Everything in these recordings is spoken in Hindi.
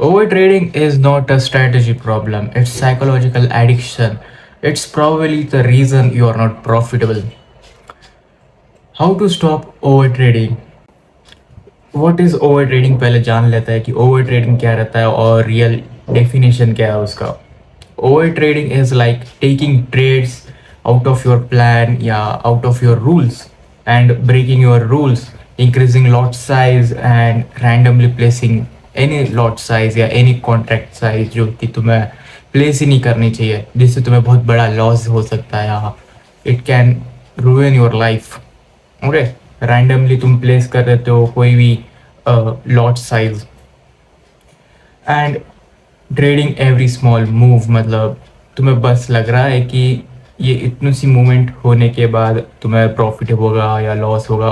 Overtrading is not a strategy problem, it's psychological addiction. It's probably the reason you are not profitable. How to stop overtrading? What is overtrading? पहले जान लेता है कि overtrading क्या रहता है और real definition क्या है उसका. Overtrading is like taking trades out of your plan या out of your rules and breaking your rules, increasing lot size and randomly placing any lot size या any contract size जो कि तुम्हें प्लेस ही नहीं करनी चाहिए, जिससे तुम्हें बहुत बड़ा लॉस हो सकता है या it can ruin your life. Okay, randomly तुम प्लेस कर देते हो कोई भी lot size and trading every small move, मतलब तुम्हें बस लग रहा है कि ये इतनी सी मूवमेंट होने के बाद तुम्हें प्रॉफिट होगा या लॉस होगा,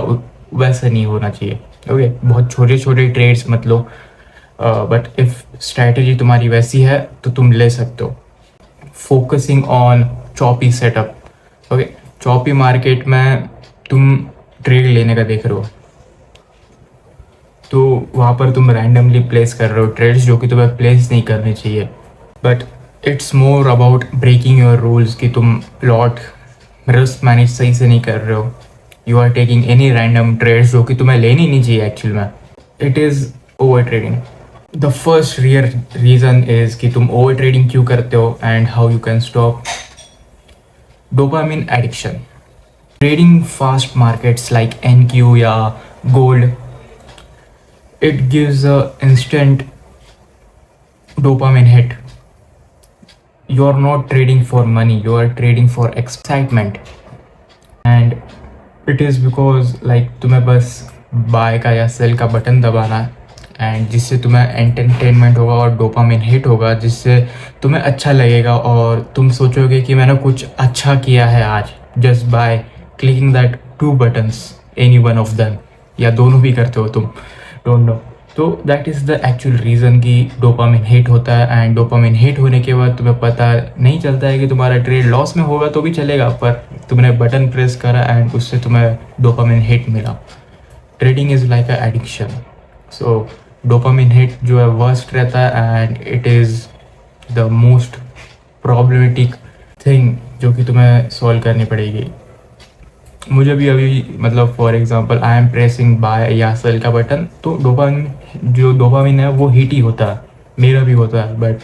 वैसा नहीं होना चाहिए. ओके, बहुत छोटे छोटे ट्रेड्स मत लो, बट इफ़ स्ट्रैटेजी तुम्हारी वैसी है तो तुम ले सकते हो. Focusing on choppy setup. Okay, choppy market में तुम ट्रेड लेने का देख रहे हो तो वहाँ पर तुम रैंडमली प्लेस कर रहे हो ट्रेड्स जो कि तुम्हें प्लेस नहीं करने चाहिए. But it's more about breaking your rules कि तुम लॉट रिस्क मैनेज सही से नहीं कर रहे हो. You are taking any random trades जो कि तुम्हें लेनी नहीं चाहिए एक्चुअल में. It is over trading. The first real reason is कि तुम ओवर ट्रेडिंग क्यों करते हो and how you can stop. Dopamine addiction. Trading fast markets like NQ या gold, it gives a instant dopamine hit. You are not trading for money, you are trading for excitement. And it is because like तुम्हें बस buy का या sell का बटन दबाना है एंड जिससे तुम्हें एंटरटेनमेंट होगा और डोपामिन हिट होगा, जिससे तुम्हें अच्छा लगेगा और तुम सोचोगे कि मैंने कुछ अच्छा किया है आज, just by clicking that 2 buttons, any one of them, या दोनों भी करते हो तुम, डोंट नो. तो that is the actual reason कि डोपामिन हिट होता है. एंड डोपामिन हिट होने के बाद तुम्हें पता नहीं चलता है कि तुम्हारा ट्रेड लॉस में होगा तो भी चलेगा, पर तुमने बटन प्रेस करा एंड उससे तुम्हें डोपामिन हिट मिला. Trading is like a addiction. So dopamine hit जो है वर्स्ट रहता है and it is the most problematic thing जो कि तुम्हें सॉल्व करनी पड़ेगी. मुझे भी अभी मतलब for example I am pressing buy या सेल का बटन, तो डोपामिन है वो हिट ही होता है, मेरा भी होता है. बट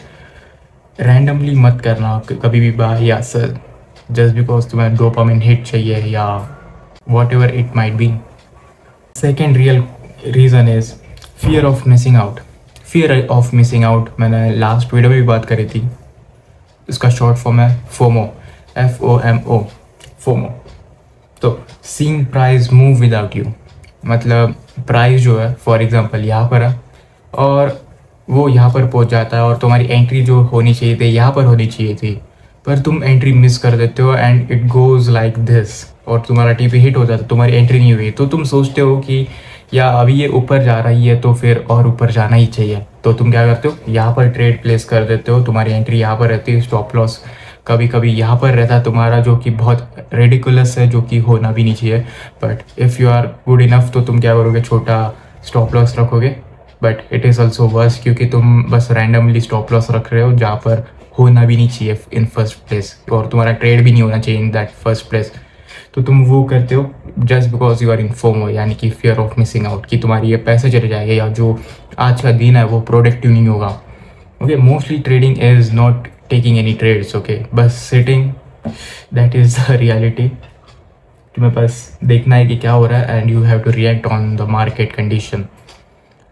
रैंडमली मत करना कभी भी बाय या सेल जस्ट बिकॉज तुम्हें डोपामिन हिट चाहिए या what ever it might B. Second real reason is fear of missing out. Fear of missing out मैंने लास्ट वीडियो में भी बात करी थी. इसका शॉर्ट फॉर्म है फोमो, FOMO, फोमो. तो seeing price move without you, मतलब प्राइस जो है फॉर एग्जांपल यहाँ पर है और वो यहाँ पर पहुँच जाता है और तुम्हारी एंट्री जो होनी चाहिए थी यहाँ पर होनी चाहिए थी, पर तुम एंट्री मिस कर देते हो and it goes like this और तुम्हारा TP हिट हो जाता है, तुम्हारी एंट्री नहीं हुई. तो तुम सोचते हो कि या अभी ये ऊपर जा रही है तो फिर और ऊपर जाना ही चाहिए, तो तुम क्या करते हो यहाँ पर ट्रेड प्लेस कर देते हो. तुम्हारी एंट्री यहाँ पर रहती है, स्टॉप लॉस कभी कभी यहाँ पर रहता है तुम्हारा, जो कि बहुत रेडिकुलस है, जो कि होना भी नहीं चाहिए. But if you are good enough तो तुम क्या करोगे, छोटा स्टॉप लॉस रखोगे. But it is also worse क्योंकि तुम बस रैंडमली स्टॉप लॉस रख रहे हो जहाँ पर होना भी नहीं चाहिए इन फर्स्ट प्लेस, और तुम्हारा ट्रेड भी नहीं होना चाहिए इन दैट फर्स्ट प्लेस. तो तुम वो करते हो just because you are in FOMO, यानी कि फियर ऑफ मिसिंग आउट, कि तुम्हारी ये पैसे चले जाएंगे या जो आज का दिन है वो प्रोडक्टिव नहीं होगा. Okay, mostly trading is not taking any trades. okay, बस sitting, that is the reality. तुम्हें बस देखना है कि क्या हो रहा है and you have to react on the market condition.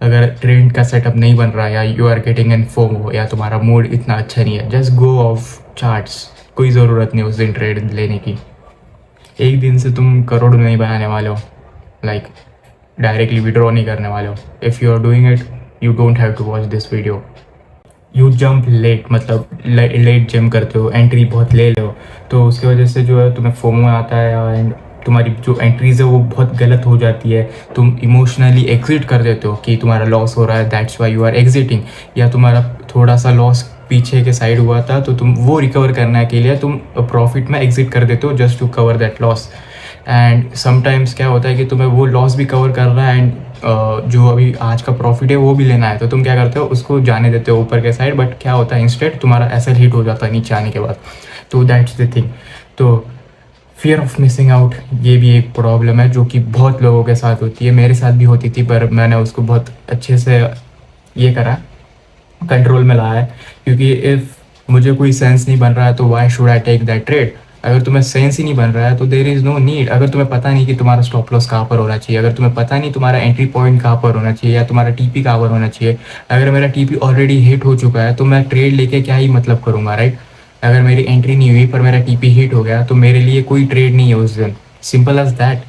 अगर ट्रेड का सेटअप नहीं बन रहा है या you are getting in FOMO या तुम्हारा मूड इतना अच्छा नहीं है, just go off charts. कोई ज़रूरत नहीं उस दिन ट्रेड लेने की. एक दिन से तुम करोड़ नहीं बनाने वाले हो, लाइक डायरेक्टली विड्रॉ नहीं करने वाले हो. If you are doing it you don't have to watch this video. You jump late, मतलब लेट जंप करते हो, एंट्री बहुत ले लो, तो उसकी वजह से जो है तुम्हें फोमो आता है एंड तुम्हारी जो एंट्रीज है वो बहुत गलत हो जाती है. तुम इमोशनली एग्जिट कर देते हो कि तुम्हारा लॉस हो रहा है, that's why you are exiting. या तुम्हारा थोड़ा सा लॉस पीछे के साइड हुआ था तो तुम वो रिकवर करने के लिए तुम प्रॉफिट में एग्जिट कर देते हो just to cover that loss. And sometimes क्या होता है कि तुम्हें वो लॉस भी कवर करना है एंड जो अभी आज का प्रॉफिट है वो भी लेना है, तो तुम क्या करते हो, उसको जाने देते हो ऊपर के साइड, बट क्या होता है इंस्टेड तुम्हारा ऐसा हिट हो जाता है नीचे आने के बाद। तो दैट्स द थिंग। तो फियर ऑफ मिसिंग आउट ये भी एक प्रॉब्लम है जो कि बहुत लोगों के साथ होती है, मेरे साथ भी होती थी, पर मैंने उसको बहुत अच्छे से ये करा, कंट्रोल में लाया है। क्योंकि इफ़ मुझे कोई सेंस नहीं बन रहा है तो why should I take that trade. अगर तुम्हें सेंस ही नहीं बन रहा है तो देर इज़ नो नीड। अगर तुम्हें पता नहीं कि तुम्हारा स्टॉप लॉस कहाँ पर होना चाहिए, अगर तुम्हें पता नहीं तुम्हारा एंट्री पॉइंट कहाँ पर होना चाहिए या तुम्हारा टीपी कहाँ पर होना चाहिए, अगर मेरा टीपी ऑलरेडी हिट हो चुका है तो मैं ट्रेड लेके क्या ही मतलब करूँगा, राइट। अगर मेरी एंट्री नहीं हुई पर मेरा टीपी हिट हो गया तो मेरे लिए कोई ट्रेड नहीं है उस दिन, सिंपल एज दैट।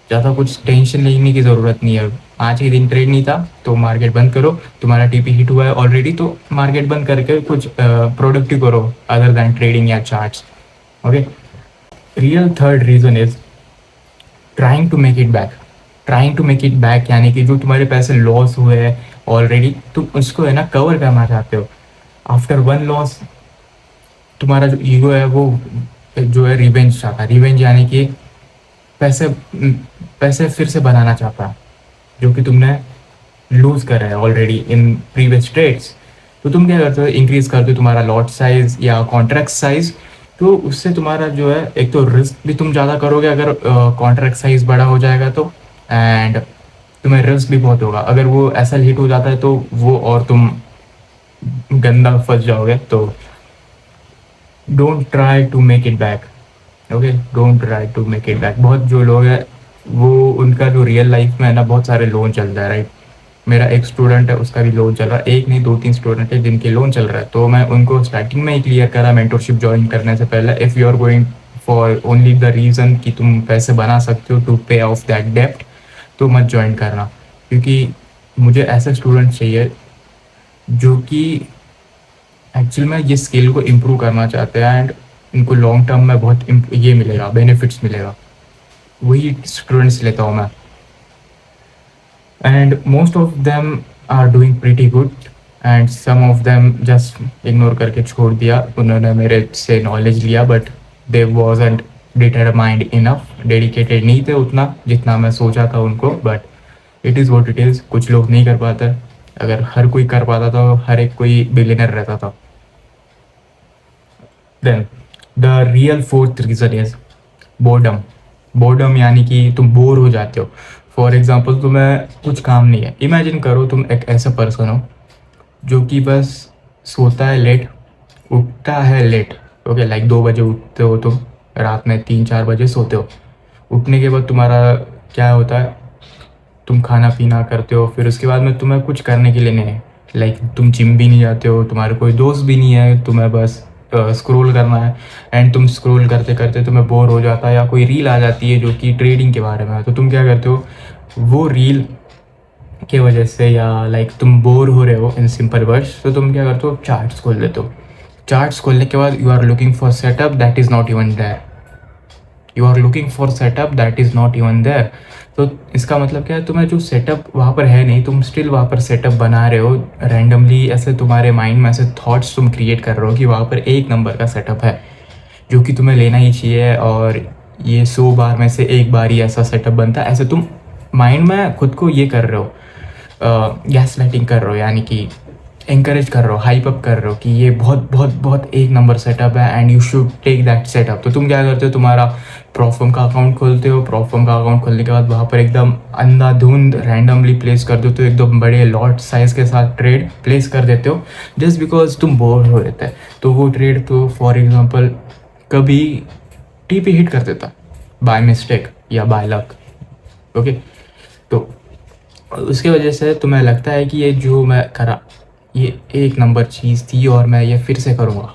ज़्यादा कुछ टेंशन लेने की ज़रूरत नहीं है। आज ही दिन ट्रेड नहीं था तो मार्केट बंद करो, तुम्हारा टीपी हिट हुआ है ऑलरेडी तो मार्केट बंद करके कुछ प्रोडक्टिव करो अदर दैन ट्रेडिंग या charts. Okay, real third reason is trying to make it back. Trying to make it back यानी कि जो तुम्हारे पैसे लॉस हुए हैं ऑलरेडी तुम उसको है ना कवर करना चाहते हो। आफ्टर वन लॉस तुम्हारा जो ईगो है वो जो है रिवेंज चाहता है। रिवेंज यानी कि पैसे पैसे फिर से बनाना चाहता है जो कि तुमने लूज कर रहा है ऑलरेडी इन प्रीवियस ट्रेड्स। तो तुम क्या करते हो, इंक्रीज करते हो तुम्हारा लॉट साइज या कॉन्ट्रैक्ट साइज। तो उससे तुम्हारा जो है एक तो रिस्क भी तुम ज़्यादा करोगे अगर कॉन्ट्रैक्ट साइज बड़ा हो जाएगा तो, एंड तुम्हें रिस्क भी बहुत होगा अगर वो ऐसा हिट हो जाता है तो वो और तुम गंदा फंस जाओगे। तो don't try to make it back. Okay, don't try to make it back. बहुत जो लोग हैं वो उनका जो रियल लाइफ में है ना बहुत सारे लोन चल रहा है, राइट। मेरा एक स्टूडेंट है उसका भी लोन चल रहा है, एक नहीं 2-3 स्टूडेंट है जिनके लोन चल रहा है। तो मैं उनको स्टार्टिंग में ही क्लियर करा मेंटरशिप ज्वाइन करने से पहले, if you are going for only the reason कि तुम पैसे बना सकते हो टू पे ऑफ दैट डेप्ट तो मत ज्वाइन करना। क्योंकि मुझे ऐसे स्टूडेंट चाहिए जो कि एक्चुअल में ये स्किल को इम्प्रूव करना चाहते हैं एंड इनको लॉन्ग टर्म में बहुत ये मिलेगा, बेनिफिट्स मिलेगा, वही स्टूडेंट्स लेता हूँ मैं। And most of them are doing pretty good and some of them just ignore करके छोड़ दिया, उन्होंने मेरे से नॉलेज लिया but they wasn't determined enough, dedicated नहीं थे उतना जितना मैं सोचा था उनको। But it is what it is, कुछ लोग नहीं कर पाते। अगर हर कोई कर पाता तो हर एक कोई बिलियनर रहता था। Then the real fourth reason is boredom. Boredom यानी कि तुम बोर हो जाते हो। फॉर एग्जाम्पल तुम्हें कुछ काम नहीं है, इमेजिन करो तुम एक ऐसा पर्सन हो जो कि बस सोता है लेट, उठता है लेट। ओके, लाइक 2 बजे उठते हो तुम, रात में 3-4 बजे सोते हो। उठने के बाद तुम्हारा क्या होता है, तुम खाना पीना करते हो, फिर उसके बाद में तुम्हें कुछ करने के लिए नहीं है, लाइक तुम जिम भी नहीं जाते हो, तुम्हारे कोई दोस्त भी नहीं है, तुम्हें बस स्क्रॉल करना है। एंड तुम स्क्रॉल करते करते तुम्हें बोर हो जाता है या कोई रील आ जाती है जो कि ट्रेडिंग के बारे में है, तो तुम क्या करते हो, वो रील की वजह से या लाइक तुम बोर हो रहे हो इन सिंपल वर्ड्स, तो तुम क्या करते हो, चार्ट्स खोल लेते हो। चार्ट्स खोलने के बाद you are looking for setup that is not even there, you are looking for setup that is not even there. तो इसका मतलब क्या है, तुम्हें जो सेटअप वहाँ पर है नहीं, तुम स्टिल वहाँ पर सेटअप बना रहे हो रैंडमली, ऐसे तुम्हारे माइंड में ऐसे थॉट्स तुम क्रिएट कर रहे हो कि वहाँ पर 1 नंबर का सेटअप है जो कि तुम्हें लेना ही चाहिए और ये 100 बार में से 1 बार ही ऐसा सेटअप बनता है। ऐसे तुम माइंड में खुद को ये कर रहे हो, गैस लाइटिंग कर रहे हो, यानी कि इंकरेज कर रहे हो, हाइप अप कर रहे हो कि ये बहुत बहुत बहुत 1 नंबर सेटअप है and you should take that setup. तो तुम क्या करते हो, तुम्हारा प्रॉफर्म का अकाउंट खोलते हो, प्रॉफर्म का अकाउंट खोलने के बाद वहाँ पर एकदम अंधाधुंध रैंडमली प्लेस कर देते हो, एकदम बड़े लॉट साइज के साथ ट्रेड प्लेस कर देते हो जस्ट बिकॉज तुम बोर हो रहे थे। तो वो ट्रेड तो फॉर एग्जाम्पल कभी टीपी हिट कर देता बाय मिस्टेक या बाय लक। ओके, तो उसकी वजह से तुम्हें लगता है कि ये जो मैं करा ये 1 नंबर चीज़ थी और मैं ये फिर से करूँगा।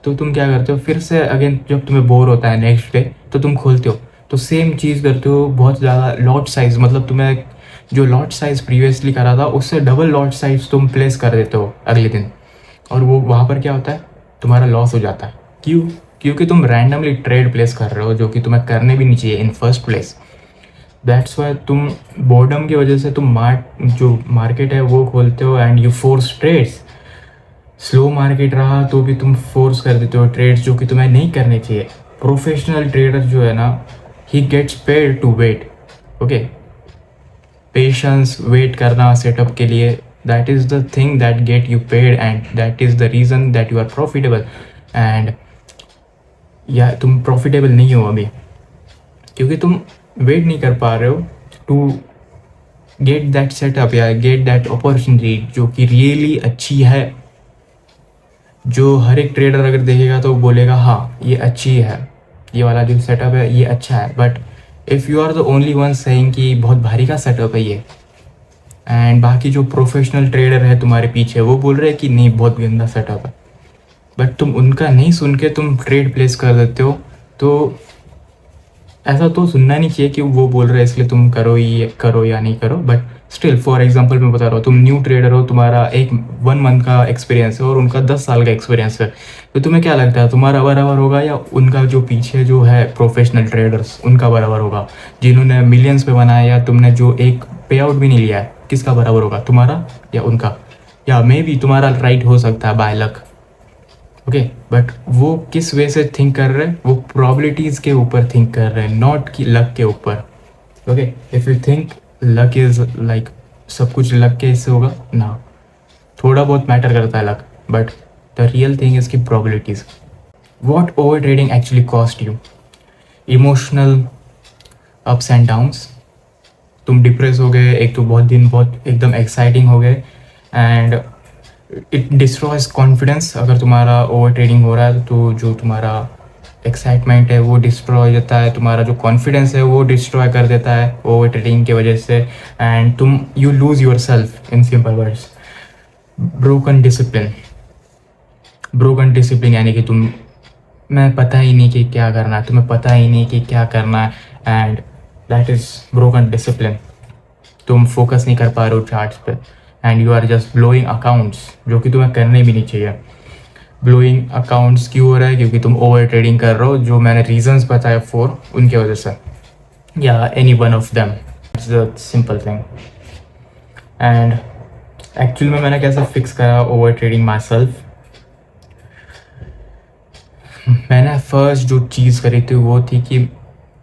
तो तुम क्या करते हो, फिर से अगेन जब तुम्हें बोर होता है नेक्स्ट डे तो तुम खोलते हो, तो सेम चीज़ करते हो, बहुत ज़्यादा लॉट साइज़, मतलब तुम्हें जो लॉट साइज़ प्रीवियसली करा था उससे डबल लॉट साइज़ तुम प्लेस कर देते हो अगले दिन, और वो वहाँ पर क्या होता है, तुम्हारा लॉस हो जाता है। क्यों? क्योंकि तुम रैंडमली ट्रेड प्लेस कर रहे हो जो कि तुम्हें करने भी नहीं चाहिए in first place. That's why तुम बोर्डम की वजह से तुम जो मार्केट है वो खोलते हो and you force trades. Slow market रहा तो भी तुम फोर्स कर देते हो ट्रेड्स जो कि तुम्हें नहीं करने चाहिए। प्रोफेशनल ट्रेडर जो है ना, he gets paid to wait. Okay, patience, wait करना सेटअप के लिए, that is the thing that get you paid and that is the reason that you are profitable. And या तुम प्रॉफिटेबल नहीं हो अभी क्योंकि तुम वेट नहीं कर पा रहे हो टू गेट दैट सेटअप या गेट दैट अपॉर्चुनिटी जो कि रियली अच्छी है, जो हर एक ट्रेडर अगर देखेगा तो बोलेगा हाँ ये अच्छी है, ये वाला जो सेटअप है ये अच्छा है। But if you are the only one saying कि बहुत भारी का सेटअप है ये, एंड बाकी जो प्रोफेशनल ट्रेडर है तुम्हारे पीछे वो बोल रहे हैं कि नहीं बहुत गंदा सेटअप है, बट तुम उनका नहीं सुन के तुम ट्रेड प्लेस कर देते हो, तो ऐसा तो सुनना नहीं चाहिए कि वो बोल रहे हैं इसलिए तुम करो ये करो या नहीं करो। बट स्टिल फॉर एग्जांपल मैं बता रहा हूँ, तुम न्यू ट्रेडर हो, तुम्हारा एक 1 मंथ का एक्सपीरियंस है और उनका 10 साल का एक्सपीरियंस है, तो तुम्हें क्या लगता है तुम्हारा बराबर होगा या उनका जो पीछे जो है प्रोफेशनल ट्रेडर्स उनका बराबर होगा, जिन्होंने मिलियंस पे बनाया, या तुमने जो एक पे आउट भी नहीं लिया है, किसका बराबर होगा, तुम्हारा या उनका? या मे बी तुम्हारा राइट हो सकता है बाय लक, ओके, बट वो किस वे से थिंक कर रहे हैं, वो प्रोबेबिलिटीज़ के ऊपर थिंक कर रहे हैं, नॉट कि लक के ऊपर। Okay, if you think luck is like सब कुछ लक के इससे होगा ना, थोड़ा बहुत मैटर करता है luck, but the real thing is की probabilities. What over trading actually cost you? Emotional ups and downs, तुम डिप्रेस हो गए, एक तो बहुत दिन बहुत एकदम एक्साइटिंग हो गए, एंड इट डिस्ट्रॉयज कॉन्फिडेंस। अगर तुम्हारा ओवर ट्रेडिंग हो रहा है तो जो तुम्हारा एक्साइटमेंट है वो डिस्ट्रॉय हो जाता है, तुम्हारा जो कॉन्फिडेंस है वो डिस्ट्रॉय कर देता है ओवर ट्रेडिंग की वजह से, एंड तुम you lose your self in simple words. Broken discipline, broken discipline यानी कि तुम मैं पता ही नहीं कि क्या करना है, तुम्हें पता ही नहीं कि क्या करना है, and that is broken discipline. तुम फोकस नहीं कर पा रहे हो चार्ट्स पे, and you are just blowing accounts, जो कि तुम्हें करने भी नहीं चाहिए। ब्लोइंग अकाउंट्स क्यों हो रहा है? क्योंकि तुम ओवर ट्रेडिंग कर रहे हो, जो मैंने रीजंस बताए 4 उनके वजह से, या any one of them, it's the simple thing. And actually में मैंने कैसे फिक्स करा ओवर ट्रेडिंग माई सेल्फ? मैंने फर्स्ट जो चीज़ करी थी वो थी कि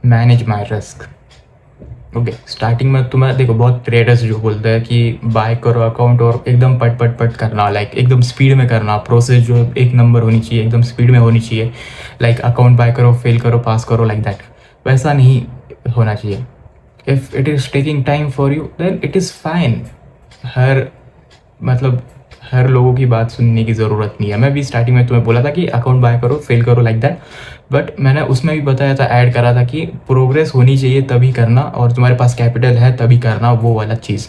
manage my risk. Okay, starting में तुम्हें देखो बहुत ट्रेडर्स जो बोलते हैं कि बाय करो अकाउंट और एकदम पट पट पट करना, लाइक एकदम स्पीड में करना, प्रोसेस जो एक नंबर होनी चाहिए, एकदम स्पीड में होनी चाहिए, लाइक अकाउंट बाय करो, फेल करो, पास करो, लाइक दैट। वैसा नहीं होना चाहिए। If it is taking time for you then it is fine. हर लोगों की बात सुनने की ज़रूरत नहीं है। मैं भी स्टार्टिंग में तुम्हें बोला था कि अकाउंट बाय करो, फेल करो, लाइक दैट, बट मैंने उसमें भी बताया था, ऐड करा था कि प्रोग्रेस होनी चाहिए तभी करना, और तुम्हारे पास कैपिटल है तभी करना वो वाला चीज़।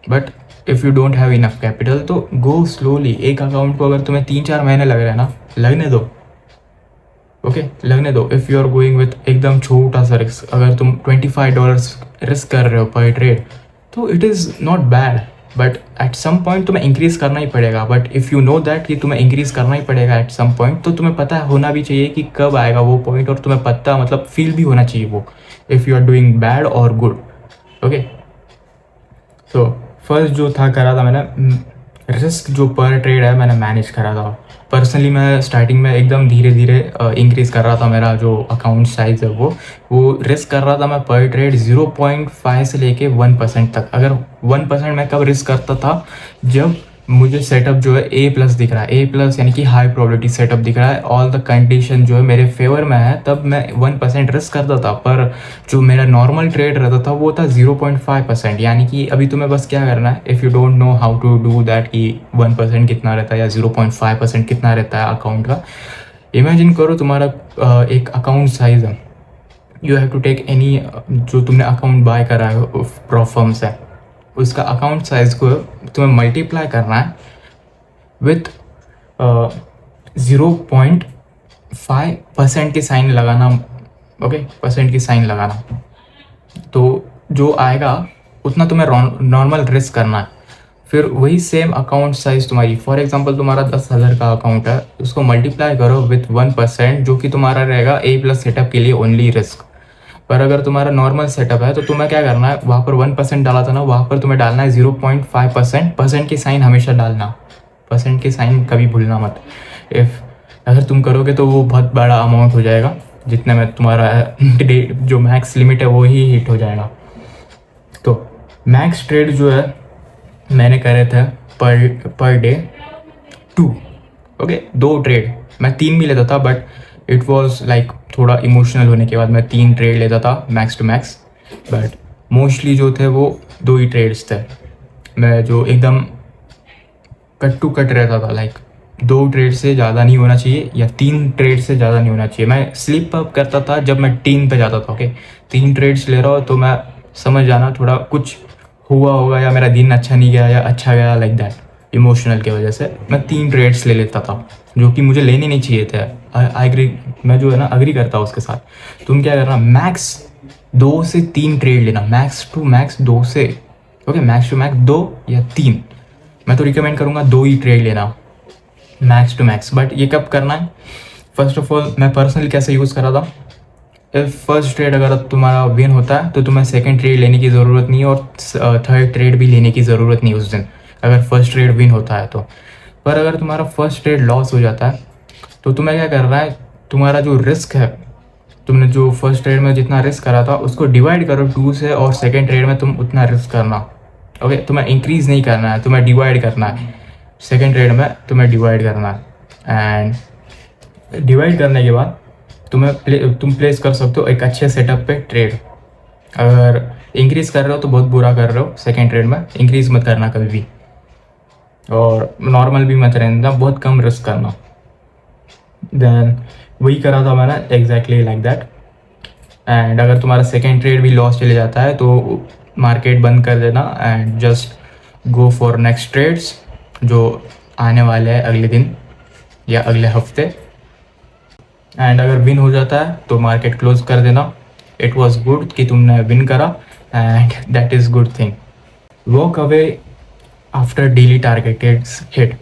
But if you don't have enough capital तो गो स्लोली। एक अकाउंट को अगर तुम्हें 3-4 महीने लग रहे हैं ना, लगने दो, ओके, लगने दो। If you are going with एकदम छोटा सा रिस्क, अगर तुम $25 रिस्क कर रहे हो पर ट्रेड, तो it is not bad, but at some point तुम्हें इंक्रीज़ करना ही पड़ेगा। But if you know that कि तुम्हें इंक्रीज़ करना ही पड़ेगा एट सम पॉइंट, तो तुम्हें पता होना भी चाहिए कि कब आएगा वो पॉइंट, और तुम्हें पता मतलब फील भी होना चाहिए वो, if you are doing bad और गुड। ओके, तो फर्स्ट जो था करा था मैंने, रिस्क जो पर ट्रेड है मैंने मैनेज करा था पर्सनली। मैं स्टार्टिंग में एकदम धीरे धीरे इंक्रीज़ कर रहा था मेरा जो अकाउंट साइज़ है वो रिस्क कर रहा था मैं पर ट्रेड 0.5 से लेके 1% तक। अगर 1% मैं कब रिस्क करता था? जब मुझे सेटअप जो है A+ दिख रहा है, A+ यानी कि हाई प्रोबेबिलिटी सेटअप दिख रहा है, ऑल द कंडीशन जो है मेरे फेवर में है, तब मैं 1% रिस्क करता था। पर जो मेरा नॉर्मल ट्रेड रहता था वो था 0.5%। यानी कि अभी तुम्हें बस क्या करना है, if you don't know how to do that कि 1% कितना रहता है या 0.5% कितना रहता है अकाउंट का, इमेजिन करो तुम्हारा एक अकाउंट साइज़ है, you have to take any जो तुमने अकाउंट बाय करा है प्रॉफर्म से, उसका अकाउंट साइज़ को तुम्हें मल्टीप्लाई करना है विथ 0.5% की साइन लगाना। ओके, परसेंट की साइन लगाना, तो जो आएगा उतना तुम्हें नॉर्मल रिस्क करना है। फिर वही सेम अकाउंट साइज़ तुम्हारी, फॉर एग्जांपल तुम्हारा 10,000 का अकाउंट है, उसको मल्टीप्लाई करो विथ 1%, जो कि तुम्हारा रहेगा A+ सेटअप के लिए ओनली रिस्क। पर अगर तुम्हारा नॉर्मल सेटअप है तो तुम्हें क्या करना है, वहाँ पर 1% डाला था ना, वहाँ पर तुम्हें डालना है 0.5%। परसेंट की साइन हमेशा डालना, परसेंट की साइन कभी भूलना मत। अगर तुम करोगे तो वो बहुत बड़ा अमाउंट हो जाएगा, जितने में तुम्हारा जो मैक्स लिमिट है वो ही हिट हो जाएगा। तो मैक्स ट्रेड जो है मैंने करे थे पर डे 2, ओके 2 ट्रेड। मैं 3 भी लेता था बट इट वॉज लाइक थोड़ा इमोशनल होने के बाद मैं 3 ट्रेड लेता था max to max, but mostly जो थे वो 2 ही ट्रेड्स थे। मैं जो एकदम कट टू कट रहता था, लाइक 2 ट्रेड से ज़्यादा नहीं होना चाहिए या 3 ट्रेड से ज़्यादा नहीं होना चाहिए। मैं स्लिप अप करता था जब मैं 3 पे जाता था, ओके 3 ट्रेड्स ले रहा हो तो मैं समझ जाना थोड़ा कुछ हुआ होगा या मेरा दिन अच्छा नहीं गया या अच्छा गया, लाइक दैट इमोशनल की वजह से मैं 3 ट्रेड्स ले लेता था जो कि मुझे लेने नहीं चाहिए थे। आई एग्री, मैं जो है ना अग्री करता हूँ उसके साथ। तुम क्या करना, मैक्स 2 से 3 ट्रेड लेना, मैक्स टू मैक्स 2 से, ओके मैक्स टू मैक्स 2 या 3। मैं तो रिकमेंड करूँगा 2 ही ट्रेड लेना मैक्स टू मैक्स। बट ये कब करना है, फर्स्ट ऑफ ऑल मैं पर्सनली कैसे यूज़ करा था। फर्स्ट ट्रेड अगर तुम्हारा विन होता है तो तुम्हें सेकंड ट्रेड लेने की ज़रूरत नहीं है और थर्ड ट्रेड भी लेने की ज़रूरत नहीं उस दिन, अगर फर्स्ट ट्रेड विन होता है तो। पर अगर तुम्हारा फर्स्ट ट्रेड लॉस हो जाता है तो तुम्हें क्या करना है, तुम्हारा जो रिस्क है, तुमने जो फर्स्ट ट्रेड में जितना रिस्क करा था उसको डिवाइड करो 2 से, और सेकेंड ट्रेड में तुम उतना रिस्क करना, ओके तुम्हें इंक्रीज़ नहीं करना है, तुम्हें डिवाइड करना है। सेकेंड ट्रेड में तुम्हें डिवाइड करना है, एंड डिवाइड करने के बाद तुम प्लेस कर सकते हो एक अच्छे सेटअप पे ट्रेड। अगर इंक्रीज कर रहे हो तो बहुत बुरा कर रहे हो, सेकेंड ट्रेड में इंक्रीज मत करना कभी भी, और नॉर्मल भी मत रहना, बहुत कम रिस्क करना। देन वही करा था मैंने एग्जैक्टली लाइक दैट। एंड अगर तुम्हारा सेकेंड ट्रेड भी लॉस चले जाता है तो मार्केट बंद कर देना and just go for next trades जो आने वाले हैं अगले दिन या अगले हफ्ते। एंड अगर विन हो जाता है तो मार्केट क्लोज कर देना। इट वॉज गुड कि तुमने विन करा and that is good thing. Walk away after daily targeted hit,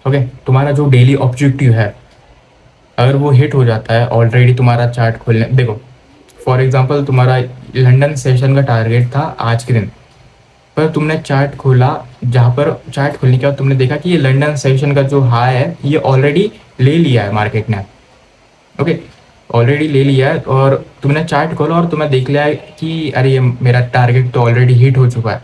okay तुम्हारा जो डेली ऑब्जेक्टिव है अगर वो हिट हो जाता है ऑलरेडी, तुम्हारा चार्ट खोलने, देखो फॉर एग्जांपल तुम्हारा लंदन सेशन का टारगेट था आज के दिन, पर तुमने चार्ट खोला, जहाँ पर चार्ट खोलने के बाद तुमने देखा कि ये लंदन सेशन का जो हाई है ये ऑलरेडी ले लिया है मार्केट ने, ओके ऑलरेडी ले लिया है, और तुमने चार्ट खोला और तुम्हें देख लिया है कि अरे ये मेरा टारगेट तो ऑलरेडी हिट हो चुका है,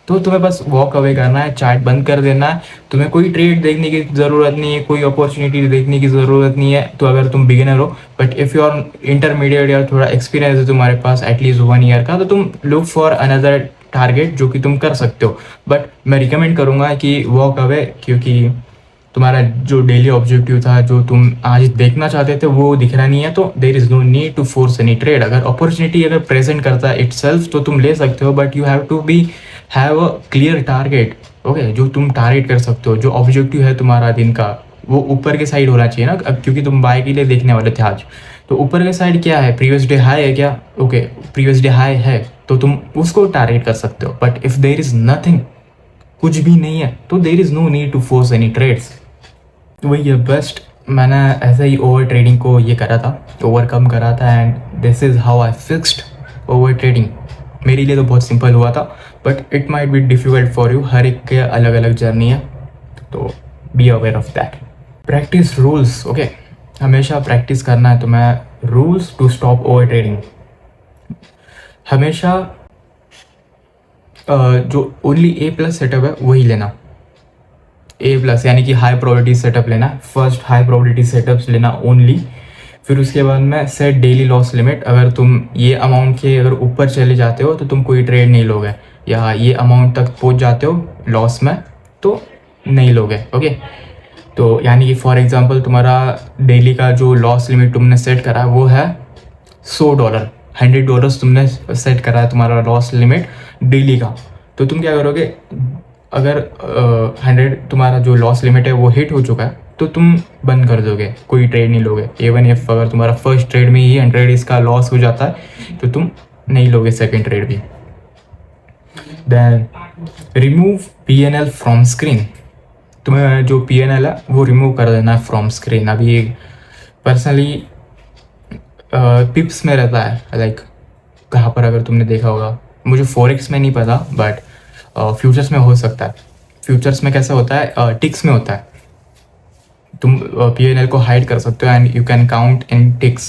तो तुम्हें बस वॉक अवे करना है, चार्ट बंद कर देना है। तुम्हें कोई ट्रेड देखने की ज़रूरत नहीं है, कोई अपॉर्चुनिटी देखने की ज़रूरत नहीं है। तो अगर तुम बिगिनर हो, but if you are intermediate या थोड़ा एक्सपीरियंस है तुम्हारे पास एटलीस्ट 1 ईयर का, तो तुम लुक फॉर अनदर टारगेट जो कि तुम कर सकते हो। बट मैं रिकमेंड करूँगा कि वॉक अवे, क्योंकि तुम्हारा जो डेली ऑब्जेक्टिव था, जो तुम आज देखना चाहते थे, वो दिख रहा नहीं है, तो there is no need to force any trade. अगर अपॉर्चुनिटी अगर प्रेजेंट करता है इटसेल्फ तो तुम ले सकते हो, but you have to be have a clear target, okay जो तुम टारगेट कर सकते हो, जो ऑब्जेक्टिव है तुम्हारा दिन का वो ऊपर के साइड होना चाहिए ना। अब क्योंकि तुम बाय के लिए देखने वाले थे आज, तो ऊपर के साइड क्या है, प्रीवियस डे हाई है क्या, ओके प्रीवियस डे हाई है तो तुम उसको टारगेट कर सकते हो। But if there is nothing, कुछ भी नहीं है, तो there is no need to force any trades. वही है बेस्ट। मैंने ऐसे ही ओवर ट्रेडिंग को ये करा था, ओवरकम करा था, and this is how I fixed over trading. मेरे लिए तो बहुत सिंपल हुआ था, but it might be difficult for you, हर एक के अलग अलग जर्नी है, तो be aware of that. Practice rules, okay हमेशा प्रैक्टिस करना है तुम्हें rules to stop over trading. हमेशा जो ओनली A+ सेटअप है वही लेना, A+ यानी कि हाई प्रोबेबिलिटी सेटअप लेना, फर्स्ट हाई प्रोबेबिलिटी सेटअप्स लेना ओनली। फिर उसके बाद में सेट डेली लॉस लिमिट, अगर तुम ये अमाउंट के अगर ऊपर चले जाते हो तो तुम कोई ट्रेड नहीं लोगे, या ये अमाउंट तक पहुंच जाते हो लॉस में तो नहीं लोगे, ओके। तो यानी कि फॉर एग्जांपल तुम्हारा डेली का जो लॉस लिमिट तुमने सेट करा है वो है $100, $100 तुमने सेट करा है तुम्हारा लॉस लिमिट डेली का। तो तुम क्या करोगे, अगर 100 तुम्हारा जो लॉस लिमिट है वो हिट हो चुका है तो तुम बंद कर दोगे, कोई ट्रेड नहीं लोगे। इवन इफ अगर तुम्हारा फर्स्ट ट्रेड में ही 100 इसका लॉस हो जाता है तो तुम नहीं लोगे सेकंड ट्रेड भी। Then remove PNL from screen, तुम्हें जो PNL है वो रिमूव कर देना है फ्रॉम स्क्रीन। अभी पर्सनली पिप्स में रहता है, लाइक कहाँ पर अगर तुमने देखा होगा, मुझे फॉरेक्स में नहीं पता बट फ्यूचर्स में हो सकता है। फ्यूचर्स में कैसा होता है, टिक्स में होता है, तुम PNL को हाइड कर सकते हो and you can count in ticks.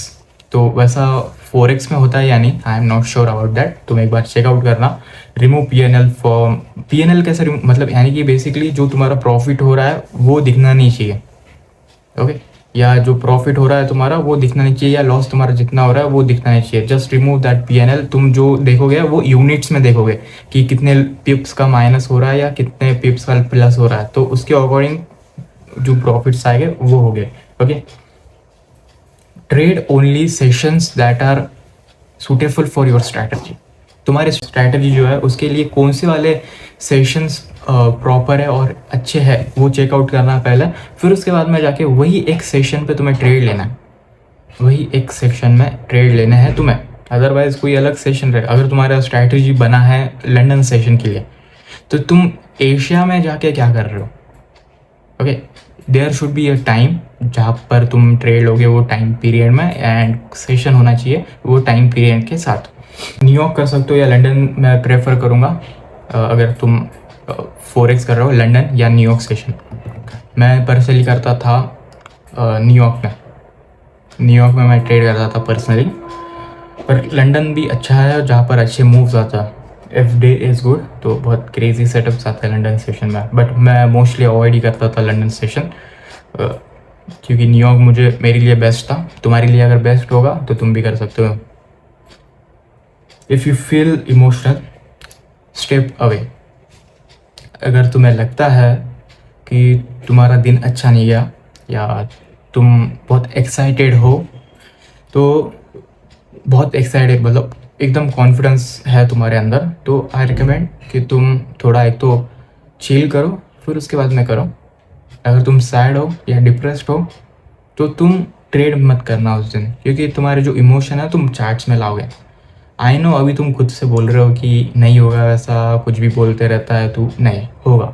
तो वैसा फॉरेक्स में होता है या नहीं, I am not sure about that, तुम एक बार चेकआउट करना। रिमूव PNL फॉर्म, PNL कैसे मतलब यानी कि बेसिकली जो तुम्हारा प्रॉफिट हो रहा है वो दिखना नहीं चाहिए, ओके, या जो प्रॉफिट हो रहा है तुम्हारा वो दिखना नहीं चाहिए, या लॉस तुम्हारा जितना हो रहा है वो दिखना नहीं चाहिए। Just remove that PNL। तुम जो देखोगे वो यूनिट्स में देखोगे कि कितने पिप्स का माइनस हो रहा है या कितने पिप्स का प्लस हो रहा है, तो उसके अकॉर्डिंग जो प्रॉफिट्स आएंगे वो हो गए, okay. Trade only sessions that are suitable for your strategy. तुम्हारी स्ट्रैटेजी जो है उसके लिए कौन से वाले सेशंस प्रॉपर है और अच्छे हैं वो चेकआउट करना है पहले, फिर उसके बाद में जाके वही एक सेशन पे तुम्हें ट्रेड लेना है, वही एक सेक्शन में ट्रेड लेना है तुम्हें। अदरवाइज कोई अलग सेशन रहे, अगर तुम्हारा स्ट्रैटेजी बना है लंदन सेशन के लिए तो तुम एशिया में जाके क्या कर रहे हो, okay. There should be a time जहाँ पर तुम ट्रेड लोगे वो टाइम पीरियड में, एंड सेशन होना चाहिए वो टाइम पीरियड के साथ। न्यूयॉर्क कर सकते हो या लंदन मैं प्रेफर करूँगा अगर तुम फॉरेक्स कर रहे हो, लंदन या न्यूयॉर्क सेशन। मैं पर्सनली करता था न्यूयॉर्क में, मैं ट्रेड करता था पर्सनली, पर लंदन भी अच्छा है जहाँ पर अच्छे मूव्स आता है। FD इज़ गुड, तो बहुत क्रेजी सेटअप्स आते हैं लंदन सेशन में, बट मैं मोस्टली अवॉइड ही करता था लंदन सेशन क्योंकि न्यूयॉर्क मुझे मेरे लिए बेस्ट था। तुम्हारे लिए अगर बेस्ट होगा तो तुम भी कर सकते हो। If you feel emotional step away. अगर तुम्हें लगता है कि तुम्हारा दिन अच्छा नहीं गया या तुम बहुत एक्साइटेड हो, तो बहुत एक्साइटेड मतलब एकदम कॉन्फिडेंस है तुम्हारे अंदर, तो आई रिकमेंड कि तुम थोड़ा एक तो चिल करो, फिर उसके बाद में करो। अगर तुम सैड हो या डिप्रेस्ड हो तो तुम ट्रेड मत करना उस दिन, क्योंकि तुम्हारे जो इमोशन है तुम चार्ट्स में लाओगे। आई नो अभी तुम खुद से बोल रहे हो कि नहीं होगा वैसा, कुछ भी बोलते रहता है तू, नहीं होगा,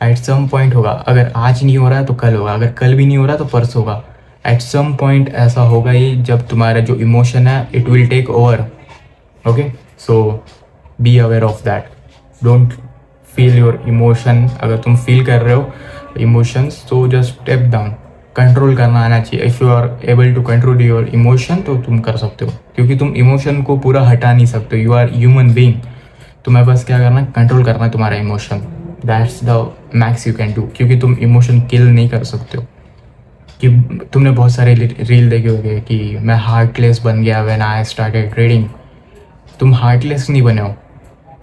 एट सम पॉइंट होगा। अगर आज नहीं हो रहा है तो कल होगा, अगर कल भी नहीं हो रहा तो परसों होगा। एट सम पॉइंट ऐसा होगा ही जब तुम्हारा जो इमोशन है it will take over, okay. So be aware of that, don't feel your emotion. अगर तुम फील कर रहे हो इमोशंस तो जस्ट स्टेप डाउन, कंट्रोल करना आना चाहिए। If you are able to control your emotion तो तुम कर सकते हो, क्योंकि तुम इमोशन को पूरा हटा नहीं सकते, यू आर ह्यूमन बीइंग। तुम्हें बस क्या करना है, कंट्रोल करना है तुम्हारा emotion, that's the max you can do, क्योंकि तुम इमोशन किल नहीं कर सकते हो। कि तुमने बहुत सारे रील देखे होंगे कि मैं हार्टलेस बन गया व्हेन आई स्टार्टेड ट्रेडिंग। तुम हार्टलेस नहीं बने हो,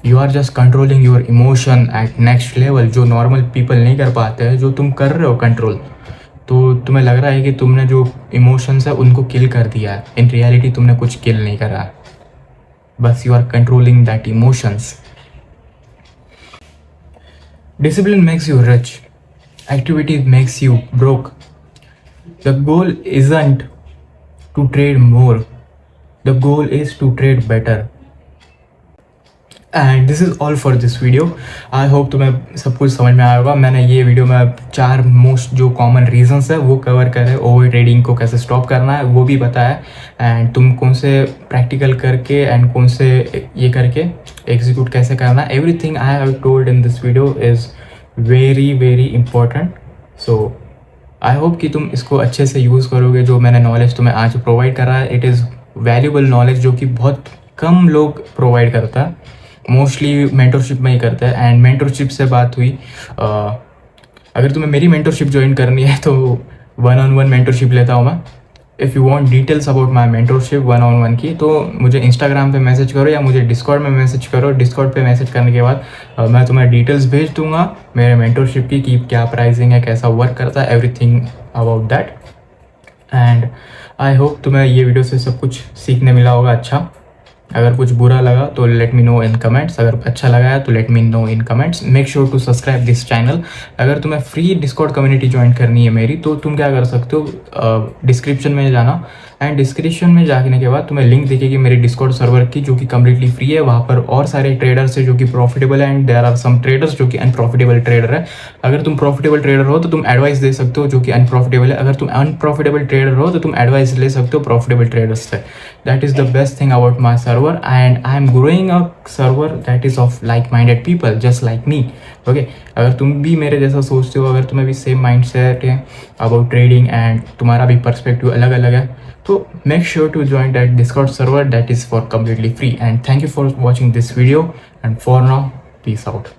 you are just controlling your emotion at next level, जो नॉर्मल पीपल नहीं कर पाते हैं, जो तुम कर रहे हो कंट्रोल। तो तुम्हें लग रहा है कि तुमने जो इमोशंस है उनको किल कर दिया है, इन रियलिटी तुमने कुछ किल नहीं करा है, बस you are controlling that emotions. Discipline makes you rich. Activity makes you broke. The goal isn't to trade more. The goal is to trade better. And this is all for this video. I hope तुम्हें सब कुछ समझ में आया होगा। मैंने ये वीडियो में 4 मोस्ट जो कॉमन रीजंस है वो कवर करे, ओवर ट्रेडिंग को कैसे स्टॉप करना है वो भी बताया, एंड तुम कौन से प्रैक्टिकल करके एंड कौन से ये करके एग्जीक्यूट कैसे करना है। Everything I have told in this video is very very important. So I hope कि तुम इसको अच्छे से यूज़ करोगे। जो मैंने नॉलेज तुम्हें आज प्रोवाइड करा है, इट इज़ वैल्यूबल नॉलेज जो कि बहुत कम लोग प्रोवाइड करता है, मोस्टली मेंटरशिप में ही करता है। एंड मेंटरशिप से बात हुई, अगर तुम्हें मेरी मेंटरशिप ज्वाइन करनी है तो 1-on-1 मेंटरशिप लेता हूँ मैं। If you want details about my mentorship 1-on-1 की, तो मुझे इंस्टाग्राम पे मैसेज करो या मुझे डिस्कॉर्ड में मैसेज करो। डिस्कॉर्ड पे मैसेज करने के बाद मैं तुम्हें डिटेल्स भेज दूंगा मेरे मेंटरशिप की, कि क्या प्राइसिंग है, कैसा वर्क करता है, everything about that. And I hope तुम्हें ये वीडियो से सब कुछ सीखने मिला होगा अच्छा। अगर कुछ बुरा लगा तो let me know in comments, अगर अच्छा लगा है तो let me know in comments. Make sure to subscribe this channel. अगर तुम्हें फ्री डिस्कॉर्ड कम्युनिटी ज्वाइन करनी है मेरी, तो तुम क्या कर सकते हो, डिस्क्रिप्शन में जाना, एंड डिस्क्रिप्शन में जाने के बाद तुम्हें लिंक दिखेगी मेरी डिस्कॉर्ड सर्वर की, जो कि कम्प्लीटली फ्री है। वहाँ पर और सारे ट्रेडर्स है जो कि प्रॉफिटेबल है, and there are some traders जो कि अनप्रॉफिटेबल ट्रेडर है। अगर तुम प्रॉफिटेबल ट्रेडर हो तो तुम एडवाइस दे सकते हो जो कि अनप्रॉफिटेबल है, अगर तुम अनप्रॉफिटेबल ट्रेडर हो तो तुम एडवाइस ले सकते हो प्रॉफिटेबल ट्रेडर्स से। That is the best thing about my server, and I am growing a server that is of like minded people just like me, okay. अगर तुम भी मेरे जैसा सोचते हो, अगर तुम्हें भी सेम माइंड सेट है अबाउट ट्रेडिंग एंड तुम्हारा भी पर्सपेक्टिव अलग अलग है, तो make sure to join that Discord server that is for completely free. And thank you for watching this video. And for now, peace out.